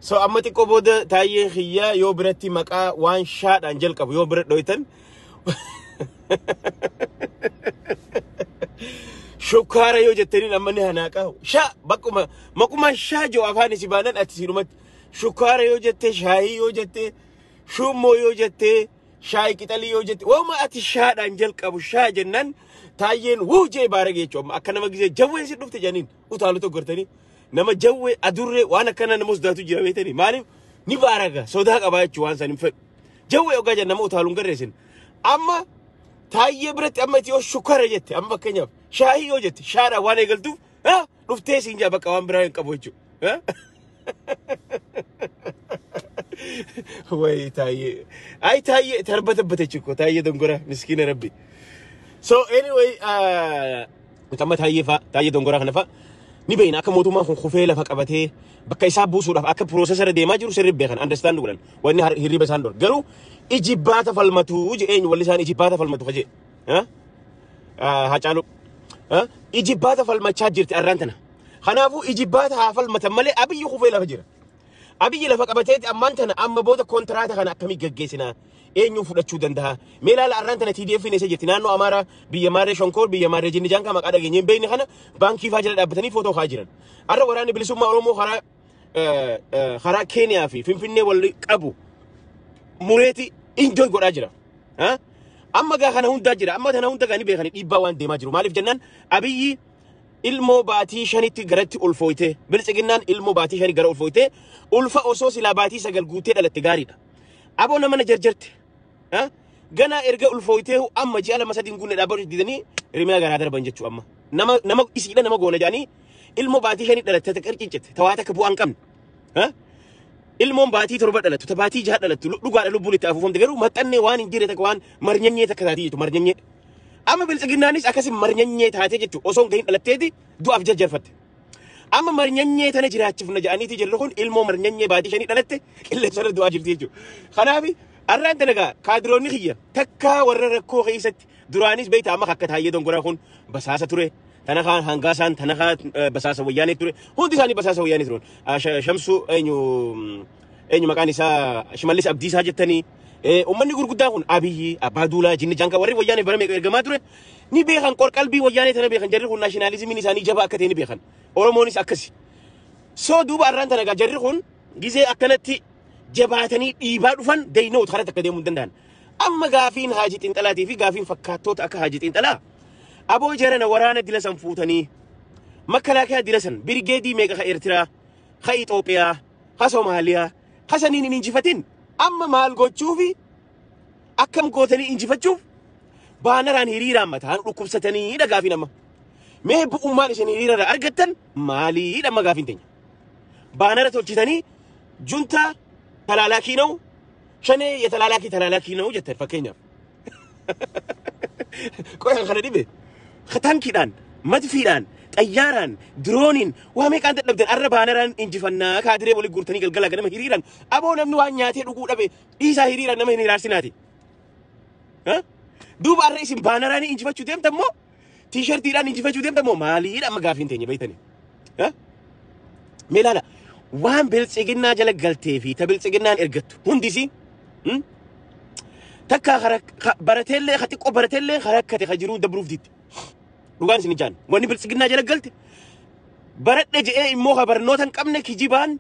So amma xiqqoo booda taayyeen xiyyaa yoo biratti maqaa waan shaadhaan jalqabu yoo bira dhoytan shukkaara yoo jettaniin amma ni hanaaqa shaa bakkuma maquma shaa joo afaan isi baanan ati sinumatti shukkaara yoo jette shaayii yoo jette shummoo yoo jette shaayii qixalii yoo jette waama ati shaadhaan jalqabu shaa jennaan taayyeen wuu jee baarage jechuudha akka nama gisee jawwee si dhufte janiin utaalu tokko gartanii nama jawwee adurree waan akkana nama usdaatu jira beetanii maaliif ni baaraga sodaa qabaa jechuudha waan san hin fedhu jawwee ogaa jan nama utaaluun garreessin amma taayyee biratti amma itti yoo shukkaara jette amma fakkeenyaaf shaayii yoo jette shaadhaan waan eegaltuuf dhuftee siin jaa bakka waan biraa hin qabu jechuudha. Way taayyee ay taayyee tarbata chiko taayyee dongora miskina rabbi. So anyway tamma taayyee dongora kana fa ni beena akka mootummaan kun khufee lafa qabatee bakka isaa buusuudhaaf akka processor deemaa jiru sirrii beekan understand godhan wanni hirriba isaan dor garuu ijibbaata falmatu jeen walli isaan ijibbaata falmatu faje hacaalu ijibbaata falmachaa jirti arraan tana kanaafuu ijibbaata haa falmatan malee abiyyi khufee lafa jira abiyyi lafa qabateeti ammaan tana amma booda kontraata kana akkamii gaggeessinaa eenyuun fudhachuu danda'a meelaala arraan tana TDF ne jirti naannoo Amaaraa biyya Maaree Shonkoor biyya Maaree Jinnijaan kama qada geenyeen beeyni kana baankii faa jala dhaabbatanii footoo kaa jiran arra waraanni bilisummaa Oromoo karaa Keeniyaa fi Finfinnee wal qabu mureeti enjoy godhaa jira amma gaa kana hundaa jira amma tana hunda gaani beekanii dhiibbaa waan deemaa jiru maaliif jennaan abiyyi ilmoo baatii shanitti garatti ulfooyte bilisiginnaan ilmoo baatii shanii gara ulfooyte ulfa osoo silaa baatii sagal guutee dhalatte gaariidha aboo nama na jarjarte gana erga ulfooyte amma ji'a lama sadii gunne dhaabatu didanii rimina garaa darban jechuu amma nama isiidha nama goona jaanii ilmoo baatii shanii dhalatte ta qarcincete tawaata ka bu'aan qabne ilmoon baatii torba dhalattu ta baatii jaha dhalattu dhugaadha lubbuun itti afuufamte garuu maxxannee waan hin jirre takka waan marnyanyee takka taati jechuudha marnyanyee amma bilisiginnaanis akkasii marnyanyee taate jechuudha osoo hin gahin dhalatteeti du'aaf jarjarfatte amma marnyanyee tana jiraachifna ja'aniiti jirru kun ilmoo marnyanyee baatii shanii dhalatte qilleensarra du'aa jirti jechuudha kanaaf arraan tanagaa kaadiroonni kiyya takka warra rakkoo keessatti duraanis beeyta amma akka taayyee dongoraa kun basaasa ture tana kaan hangaasaan tana kaan basaasa wayyaanee ture hundi isaanii basaasa wayyaanee turan shamsu eenyu maqaan isaa shimallis abdiisaa jettanii ummanni gurguddaan kun abiyyi abbaa duulaa jinni janka warri wayyaanee bara meeqa ergamaa ture ni beekan qalbii wayyaanee tana beekan jarri kun naashinaalizimiin isaanii jabaa akka ta'e ni beekan oromoonis akkasi soo duuba arraan tanagaa jarri kun gizee akkanatti jabaatanii dhiibaa dhufan deeynoot karaa takka deemuu hin danda'an amma gaafiin haajii xiinxalaatii fi gaafiin fakkaattoota akka haajii xiinxalaa aboo jarana waraana dila san fuutanii makalaakaa dila san birigeedii meeqa ka Eertiraa ka Itoophiyaa ka Soomaaliyaa ka saniin hin injifatin amma maal gochuufi akkam gootanii injifachuuf baanaraan hiriiraan mataan dhukkubsatanii dhagaafiin amma mee bu'ummaan isin hiriirarraa argattan maalii dhamma gaafiin teenya baanara tolchitanii junta talaalaakii na'u shanee talaalaakii na'u jettan fakkeenyaaf qoyan kana dhibe tankiidhaan madfiidhaan xayyaaraan dirooniin waa meeqaan dadhabdan arra baanaraan injifannaa kaadiree walii guurtanii galgalaa ganama hiriiraan aboo namni waan nyaatee dhuguu dhabe dhiisaa hiriiraan nama hin hiraarsinaati duuba arra isin baanaraan injifachuu deemtammoo tiishartiidhaan injifachuu deemtammoo maaliidha amma gaafiin teenya beeytanii mee ilaala waan bilisiginnaa jala galtee fi ta bilisiginnaan ergattu hundisi takka barateellee xiqqoo barateellee harakkate ka jiruu dabruuf ditti dhugaan isin ijaan wanni bilisiginnaa jala galte baradhe je'ee immoo ka barnoota hin qabne kijibaan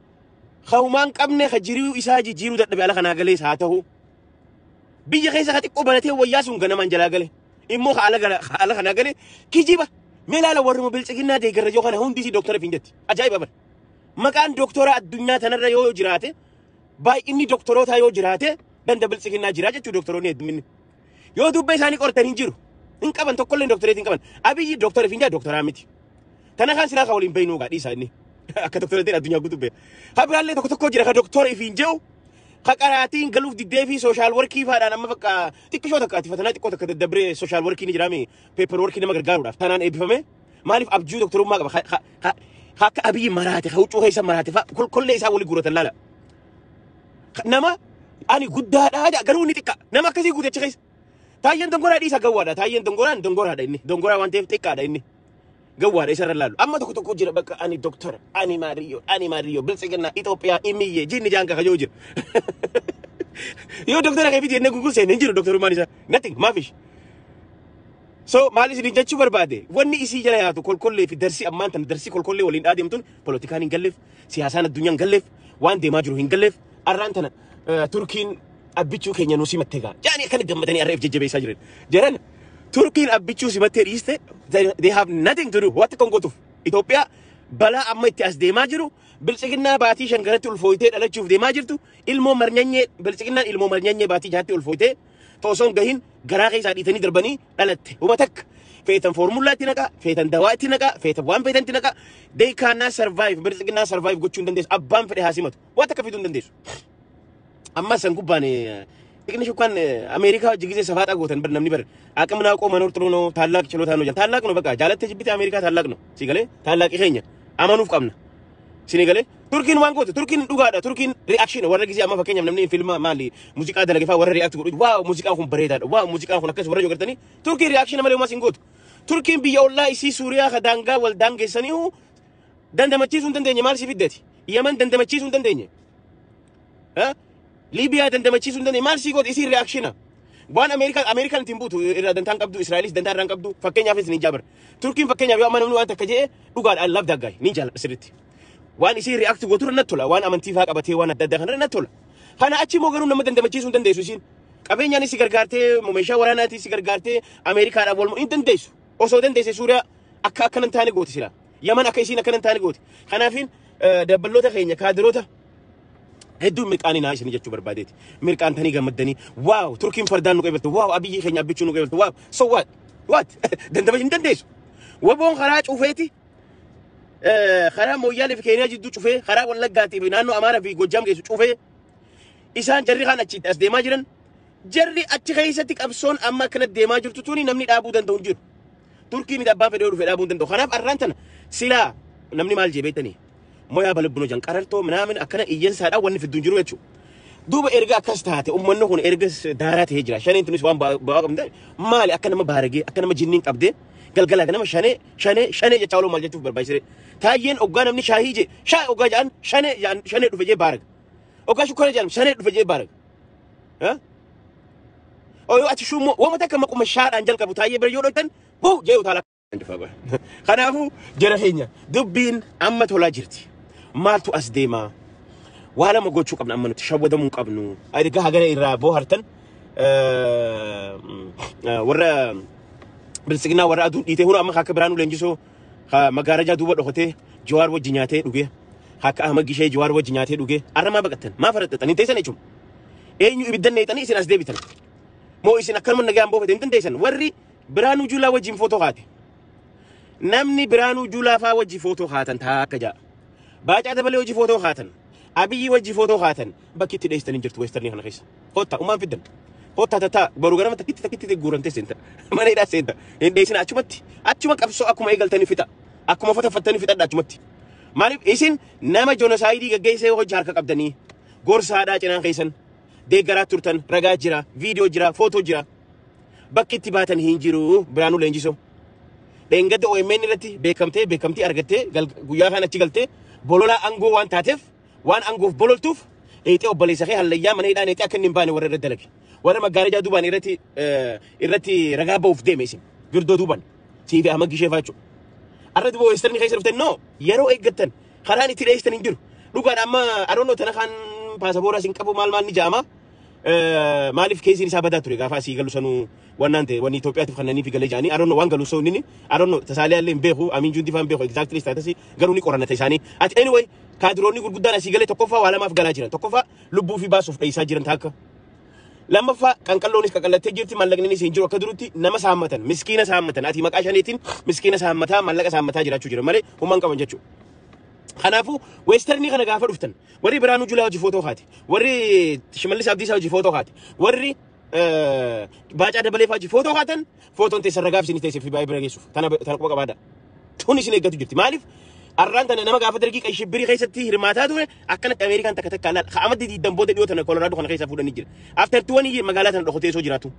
ka humaan qabne ka jiruu isaa jijjiiruu dadhabe ala kanaa galees haa ta'u biyya keessa ka xiqqoo baratee wayyaa sun ganamaan jalaa gale immoo ka ala kanaa gale kijiba mee ilaala warruma bilisiginnaa deeggarra yoo kana hundisi doktara fiin jetti ajaa'iba bara maqaan doktora addunyaa tanarra yoo jiraate baay'inni doktorootaa yoo jiraate danda bilisiginnaa jira jechuu doktoroonni hedduminni yoo dubbe isaanii qortanii jiru hin qaban tokkollee doktoreetiin qaban abiyyi doktora fiin jaa doktoraa miti tana kan silaa ka waliin beeynuu gaadhii isaa inni akka doktoreetiin addunyaa guutuu beeka ha biraallee tokko jira ka doktora ifiin jehu ka qaraatiin galuuf diddee fi sooshaal workii faadhaan amma fakka xiqqishoo takka ati fatanaa xiqqoo takka daddabree sooshaal workii ni jiraame peeper workii nama gargaaruudhaaf tanaan eebbifame maaliif abjuu doktorummaa qaba akka abiyyi maraate huccuu keessa maraate fa kollee isaa walii guuratan laala nama ani guddaadha garuu ni xiqqa nama akkasii guutecha keessa taayyeen dongoraa dhiisa gawwaadha taayyeen dongoraadha inni dongoraa waan ta'eef xiqqaadha inni قوار إيش رلالو أما تكو جرا بك أني دكتور أني ماريو بلسجنا إثيوبيا إمية جيني جانك خجوجر يو دكتور كيف يدي نقول سين نجيرو دكتور مانيسا nothing ما فيش so مالي سيدي جاتشو بربادة وني إسي جلاياتو كل في درسي أمان تن درسي كل ولين آدم تون بوليتيكان ينقلف سياسان الدنيا ينقلف وان دي ماجرو ينقلف أرانتنا تركين أبيتشو كينيا نوسي متجا يعني كان جمدني أعرف جيجي بيساجرين جران تركين أبيتشو سمتر إيسته they have nothing to do what كون قطف إثيوبيا بلا أما يتأس دي ماجرو بلسكنا باتي شنكرتو الفويتة على تشوف دي ماجرتو ilmo مرنيني بلسكنا ilmo مرنيني باتي جاتي الفويتة توصون جهين جراغي سادي تاني دربني لالت ومتك فيتن فورمولا تناكا فيتن دواء تناكا فيتن وان فيتن تناكا they cannot survive بلسكنا survive قتشون دندس أبان في هاسيمت واتك فيتون دندس أما سنقباني لكن شو كان أمريكا جيجي سفات أقوتن برنامج بر أكمل أقوم منور ترونو ثلاث شلو ثانو جن ثلاث نو بقى جالت تجيبتي أمريكا ثلاث نو سيقله ثلاث إخينيا أما نوف كمنا سينيقله تركين وان قوت تركين دوغادا تركين رياكشن ورا جيزي أما فكينيا منين فيلم مالي موسيقى ده لقيفا ورا رياكت واو موسيقى هم بريدا واو موسيقى هم نكش ورا جوكرتني تركين رياكشن مالي ما سينقوت تركين بيولا يسي سوريا خدانغا والدانغ سنيو دندمتشيسون دندني مال سيفيدتي يمن دندمتشيسون دندني ها ليبيا دندمتشيسون دندني مال سيقول يصير رياكشنا وان أمريكان تيمبوتو إذا دنتان قبضو إسرائيليس دنتان ران قبضو فكينيا فيس نيجابر تركين فكينيا بيو أما نمنو أنت كجيه دوغاد I love that guy نيجا سرتي وان يصير رياكت وتر نتولا وان أمنتي فاك أبتي وان الدخان نتولا هنا أشي موجرو نما دندمتشيسون دنديسوسين أبين يعني سيجرجارتي مميشة ورانا تي سيجرجارتي أمريكا أبول إنت دنديسو أو دنديسو سوريا أكا نتاني قوتي سلا يمن أكيسين أكا نتاني قوتي خنا فين دبلوتا خينيا كادروتا هدو ميركاني نايس نيجاتشو برباديتي ميركان تاني جمدني واو تركين فردان نقبلت واو أبي خينيا بيتشو نقبلت واو so what دندمتشين دنديسو وبون خراج وفيتي خرا مويالي في كينيا جدو شوفه خرا ولا قاتي بينانو أمارة في جوجام كيسو شوفه إسان جري خان أشيت أس ديماجرن جري أتخيساتك أبسون أما كانت ديماجر تتوني نمني أبو دندو نجير تركي مدابا في دورو في أبو دندو خراب أرانتنا سلا نمني مال جيبيتني مويا بالبنو جان قررتو منامن أكنا إيجن سارا وني في الدنجرو يتشو دوبا إرجع كستهاتي أمنا هون إرجع دارات هجرة شانين تنس وان باقم ده مالي أكنا ما بارجي أكنا ما جنين أبدي قال أنا ما شاني يتشاولو مال جتوف بربايسري تاين أوجانا مني شاهيجي أوجان شاني رفجي بارج أوجا شو كره جان شاني رفجي بارج ها أو أتشو مو وما تكلم أكو مشاعر أنجل كبوتاية بريورو تن بو جاي وطالع خنافو جرهينيا دبين أما تولا جرتي مالتو أسديما وهلا ما قلت شو قبل أما نتشابه ده من قبله هذه كه حاجة إيرا بوهرتن ورا بالسجنا ورا أدون يتهون أما خاك برانو لنجسو خا مغارجا دوبا دخته جوار وجنياته دوجه خاك أحمد جيشي جوار وجنياته دوجه أرى ما بقتن ما فرقت أنت تيسن إيشوم إيه يبدأ نيتني إسن أسدي بيتن مو إسن أكثر من نجام بوفة أنت تيسن وري برانو جولا وجيم فوتو خاتي نمني برانو جولا فا وجي فوتو خاتن تا كجا باجا دبل وجي فوتو خاتن أبي وجي فوتو خاتن بكيت تيستن إنجرت ويسترني هنا خيس هوتا وما فيدن هوتا تتا بروجرام تكيت تجورن تسنت ما نيدا سنت إن ديسن أشومك أبسو أكو ما يقال تاني فتا أكو ما فتاني فتا أشومتي مالي إيشين نما جونوسايدي جايسه هو جارك أبدني غورس هذا جنان خيسن ديجرات تورتن رجع جرا فيديو جرا فوتو جرا بكيت تباتن هينجرو برانو لينجيسو دينغد أو إيماني رتي بكمتي أرجعتي قال جويا خانة تيجالتي بولولا أنغو وان تاتف وان أنغو بولول توف إيتي أو بالي سخي هالليام من إيدان إيتي أكن نباني ورا ردلك ورا مجارجا دوبان إرتي رجابة وفدي ميسين قردو دوبان تيجي أهم جيشة فاتشو أرد بو يسترني خيسر فتن نو يرو إيجتن خراني تري يسترني جرو لوكان أما أرونو تناخان باسبورا سينكابو مال نجاما مالف كيسي نسابة توري غافا سي قالوا سنو ونانتي وني توبيا تفخناني في قلجاني أرونو وان قالوا سونيني أرونو تسالي اللي مبيخو أمين جوندي فان بيخو exactly ستاتسي قالوا ني قرانا تيساني at anyway كادروني قد قدانا سي قالي تقفا ولا ما في قلاجيران تقفا لبو في باسوف أيسا جيران تاكا لما فا كان كلونيس كقلت تجرتي مالجني سينجرو كدروتي نما سامتن مسكينة سامتن أتي مكاشانيتين مسكينة سامتها مالك سامتها جراتشو جرا مالي هم كمان جاتشو خنافو ويسترني خنا غافر فتن وري برانو جولا وجي فوتو خاتي وري شمالي سابديسا وجي فوتو خاتي وري باجا دبلي فاجي فوتو خاتن فوتو انت سرغاف سيني تيسي في باي بريسوف تانا كوكا بادا توني سيني غاتو جرتي مالف أرانتنا نما غافر درجي كاي شبري خيستي هرماتاتو أكنت أمريكان تكتكالال خامد دي دمبود ديوتنا كولورادو خنا خيسا فودا نيجر after 20 years مغالاتن دخوتي سو جراتو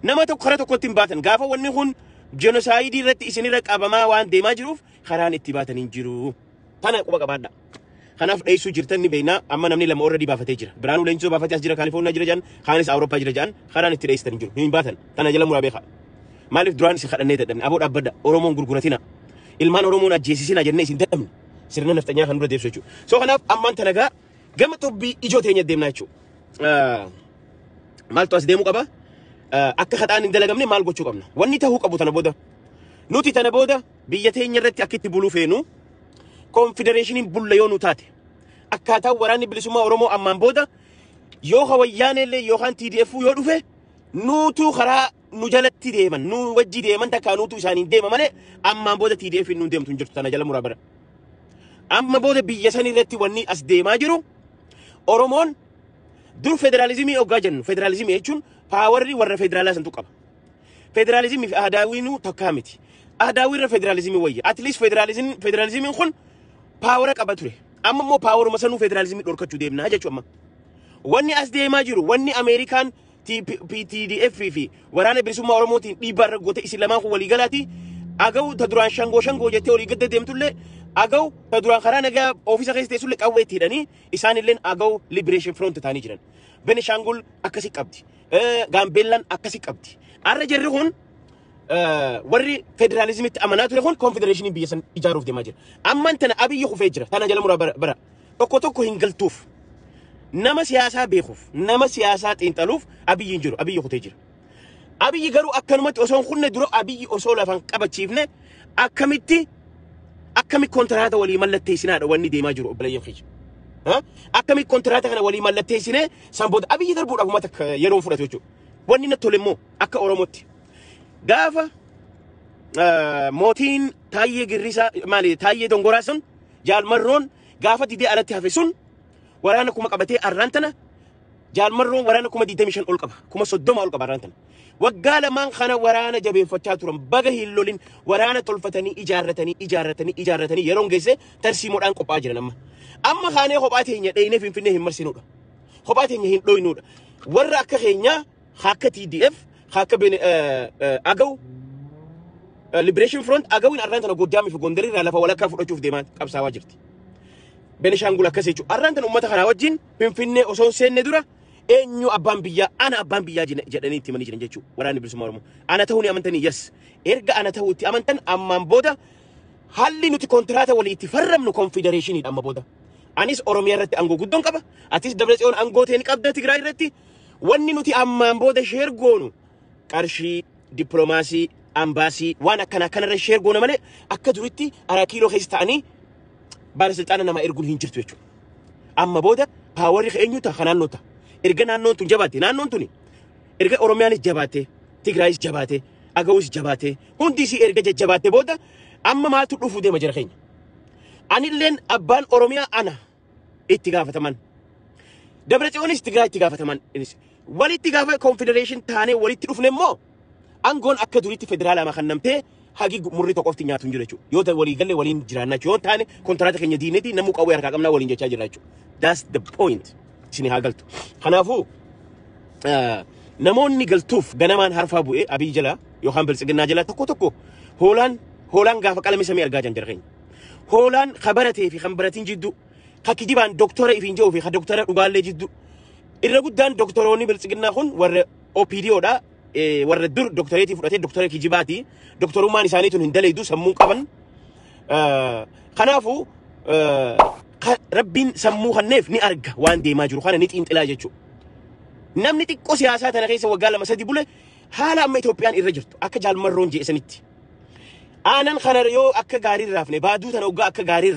نما تو خراتو كوتين باتن غافا وني هون Genocide irratti isinirra qabamaa waan deemaa jiruuf karaan itti baatanii jiru. Tana quba qabaadha. Kanaaf dheessuu jirtan ni beekna amma namni lama already baafatee jira. Biraanuu leencoo baafatee as jira Kaalifoorniyaa jira jedhan kaanis Awurooppaa jira jedhan karaan itti dheessitanii jiru. Hin baatan tana jala muraa beekaa. Maaliif duraan isin kadhannee dadhabne aboo dhaabbadha Oromoon gurguratina. Ilmaan Oromoon ajjeesisina jennee isin dadhabne. Sirna naftanyaa kan dura deebisuu jechuudha. So kanaaf ammaan tana gaa gama xubbii ijoo teenya deemnaa jechuudha. Maaltu as deemuu qaba? Akka kadhaan hin dalagamne maal gochuu qabna? Wanni ta'uu qabu tana booda. Nuti tana booda biyya teenya irratti akka itti buluu feenu konfedereeshiniin bulla yoo nu taate akkaataa waraanni bilisummaa Oromoo ammaan booda yoo hawayyaanellee yookaan TDF yoo dhufe nuutu karaa nu jalatti deeman nu wajji deeman takka nuutu isaaniin deema malee ammaan booda TDF nu deemtu hin jirtu tana jala muraa bara. Amma booda biyya san irratti wanni as deemaa jiru Oromoon dur federalizimii oggaa jennu federalizimii jechuun paawarri warra federaalaa santu qaba. Federalizimii fi aadaawwiinu takkaa miti. Aadaawwiirra federalizimii wayya. At least federalizimiin kun paawara qaba ture. Amma immoo paawaruma sanuu federalizimii dhorkachuu deemnaa jechuudha amma. Wanni as deemaa jiru wanni Ameerikaan TDF fi waraana bilisummaa Oromootiin dhiibbaa irra goote isin lamaan kun walii galaati. Agaw ta duraan shangoo jettee olii gadda deemtullee agaw ta duraan karaa nagaa ofiisa keessa teessullee qawwee itti hidhanii isaanillee agaw Liberation Front ta'anii jiran. Benishangul akkasii qabdi. Gaambeellaan akkasii qabdi. Arra jirri kun warri federalizimitti amanaa ture kun konfedereeshinii biyya san ijaaruuf deemaa jira. Amman tana Abiyyi kufee jira. Tana jala muraa bara. Tokko hin galtuuf. Nama siyaasaa beekuuf, nama siyaasaa xiinxaluuf Abiyyi hin jiru. Abiyyi kutee jira. Abiyyi garuu akkanumatti osoo hin kunne dura Abiyyi osoo lafan qabachiifne akkamitti kontraata walii mallatteessinaadha wanni deemaa jiru obboleeyyan keenya. Akkamitti kontraata kana walii mallatteessine san booda Abiyyi darbuudhaaf uummata yeroo fudhatu jechuudha. Wanni natti tole immoo akka Oromootti gaafa mootiin Taayyee Girrisaa maali Taayyee Dongoraa sun Jaalmarroon gaafa didee alatti hafe sun waraana kuma qabatee arraan tana Jaalmarroon waraana kuma 25 ol qaba kuma 30 ol qaba arraan tana. Waggaa lamaan kana waraana jabeeffachaa turan baga hin lolin waraana tolfatanii ijaarratanii yeroon geesse tarsiimoodhaan qophaa jiran amma kaanee kophaa teenya dheeyinee Finfinnee hin marsinuudha. Kophaa teenya hin dhooynuudha. Warra akka keenya akka TDF akka agaw Liberation Front agawin arraan tana Goddaamii fi Gondarii irraa lafa walakkaa fudhachuuf deemaa qabsaawaa jirti. Benishangul akkasii jechuudha. Arraan tana uummata kanaa wajjin Finfinnee osoo hin seenne dura eenyu abbaan biyyaa ana abbaan biyyaa jedhanii itti himanii jiran jechuudha. Waraanni bilisummaa Oromoo. Ana ta'uu ni amantanii yes. Erga ana ta'uu itti amantan ammaan booda haalli nuti kontraata walii itti farramnu konfedereeshiniidha amma booda. Anis Oromiyaa irratti aangoo guddoon qaba. Atis Dabratsiyoon aangoo ta'e ni qabda Tigraay irratti. Wanni nuti ammaan booda sheer goonu qarshii dippiloomaasii ambaasii waan akkana kanarra sheer goona malee akka duritti arakiiloo keessa ta'anii baarasilxaana nama erguun hin jirtu jechuudha. Amma booda paawarri eenyu ta'a kan naannoo ta'a. Erga naannoon tun jabaatte naannoon tuni erga Oromiyaanis jabaatte Tigraayis jabaatte Agawus jabaatte hundisi erga jajjabaatte booda amma maaltu dhufuu deema jira keenya. Anilleen abbaan Oromiyaa ana itti gaafataman. Dabratsiyoonis Tigraay itti gaafataman. Walitti gaafa konfedereeshin taanee walitti dhufne immoo aangoon akka duriitti federaalaa makannamtee hagi murri tokkofti nyaatu hin jiru jechuudha. Yoo ta'e walii galee waliin jiraannaa jechuudha. Yoo taane kontraata keenya diineeti namuu qawwee harkaa qabnaa waliin jechaa jira jechuudha. That's the point. Isin haa galtu. Kanaafuu namoonni galtuuf ganamaan harfaa bu'ee Abiyyi jala yookaan Biltsiginnaa jala tokko hoolaan gaafa qalame samii argaa jira keenya. Hoolaan kabaratee fi kan baratiin jiddu kakijibaan doktora ifiin jiru fi kan doktora dhugaallee jiddu. Irra guddaan doktoroonni Biltsiginnaa kun warra OPDOdha. Warra dur doktoreetii fudhatee doktora kijibaati. Doktorummaan isaanii tun hin daleedu sammuu qaban. Kanaafuu Rabbiin sammuu kanneef ni arga waan deemaa jiru kana ni xiinxilaa jechuudha. Namni xiqqoo siyaasaa tana keessa waggaa 2-3 bule haala amma Itoophiyaan irra jirtu akka Jaalmarroon jeesanitti. Aanan kana yoo akka gaarii raafne baaduu tana oggaa akka gaarii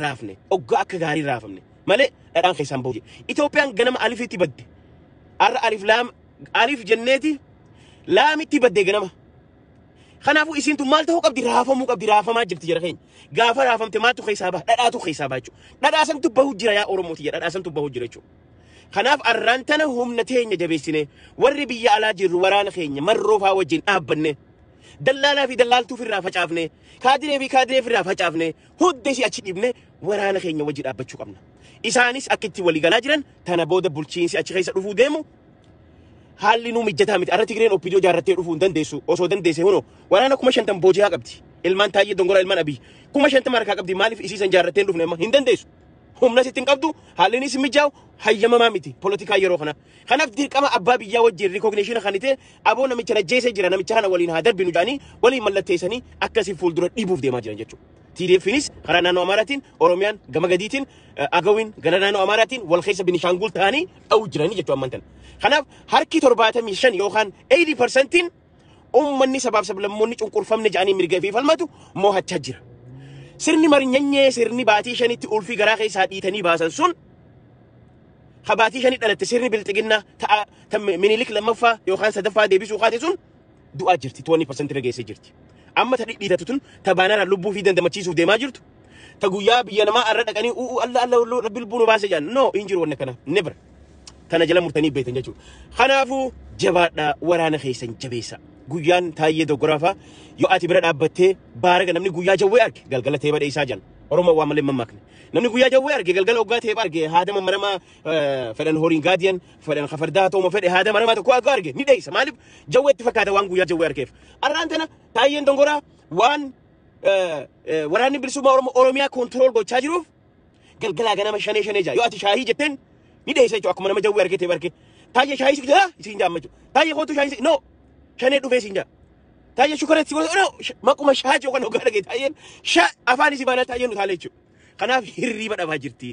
raafamne malee dhadhaan keessaan bahu. Itoophiyaan ganama alifitti badde. Arra alif jenneeti laamitti badde ganama. Kanaafuu isin tun maal ta'uu qabdi raafamuu qabdi raafamaa jirti jira keenya. Gaafa raafamte maaltu keessaa baha dhadhaatu keessaa baha jechuudha. Dhadhaasantu bahu jira yaa Oromooti dhadhaasantu bahu jira jechuudha. Kanaaf arraan tana humna teenya jabeessine warri biyya alaa jirru waraana keenya marroofaa wajjin dhaabbanne. Dallaalaa fi dallaaltuuf irraa facaafne kaadiree fi kaadireef irraa facaafne hunda isii achi dhibne waraana keenya wajji dhaabbachuu qabna. Isaanis akka itti walii galaa jiran tana booda bulchiinsi achi keessa dhufuu deemu haalli nu mijjataa miti arra Tigreen oppidoo jaarrattee dhufuu hin dandeessu osoo dandeesse huno waraana 50 booji'aa qabdi ilmaan Taayyee Dongora ilmaan Abiy 50 harkaa qabdi maaliif isiisan jaarrattee dhufne amma hin dandeessu humna sitti hin qabdu haalli ni mijaa'u hayyamamaa miti politikaa yeroo kana kanaaf dirqama abbaa biyyaa wajjin recognition kanite aboo namicha najjeesee jira namicha kana waliin haa darbinu jedhanii waliin mallatteessanii akkasii fuuldura dhiibuuf deemaa jiran jechuudha. TDFinis karaa naannoo Amaaraatiin Oromiyaan gama gadiitiin Agawiin gara naannoo Amaaraatiin wal keessa Binishaangul ta'anii dha'uu jiranii jechuudha ammantan. Kanaaf harki 75 yookaan 80% ummanni sabaaf sablammoonni cunqurfamne jedhanii mirga fi falmatu mo'achaa jira. Sirni marinyanyee sirni baatii shanitti ulfii garaa keessaa dhiitanii baasan sun habaatii shanii dhalatte sirni bilxiginna ta'a minilik lammaffaa yookaan sadaffaa deebisuu kaate sun du'aa jirti 20% irra geessee jirti. Amma ta dhiitatu tun ta baanara lubbuu fi dandamachiisuuf deemaa jirtu ta guyyaa biyya namaa arra dhaqanii Allah rabbi lubbuu nu baase jedhan no hin jiru wanna kana never tana jala murtanii beektan jechuudha. Kanaafuu jabaadhaa waraana keessan jabeessa. Guyyaan Taayyee Dogoraafa yoo ati bira dhaabbattee baaraga namni guyyaa jawwee arge galgala ta'ee badhe isaa jan Oromoo waa malee mammaakne namni guyyaa jawwee arge galgala oggaa ta'ee arge haadama maramaa fedhan horiin gaadiyan fedhan kafardaa tooma fedhe haadama maramaa tokko aggaa arge ni dheessa maaliif jawwee itti fakkaata waan guyyaa jawwee argeef arraan tana Taayyeen Dongoraa waan waraanni bilisummaa Oromiyaa kontirool gochaa jiruuf galgalaa ganama shanee jaa yoo ati shaahii jetteen ni dheessa jechuudha akkuma nama jawwee arge ta'ee arge Taayyee shaahii siin jaammachu Taayyee kootu shaahii no shane dhufe sinja Taayyee shukaretti no maquma shaajoo kan ogaa dhage Taayyeen afaan isi baana Taayyeen utaale jechuudha kanaaf hirriba dhabaa jirti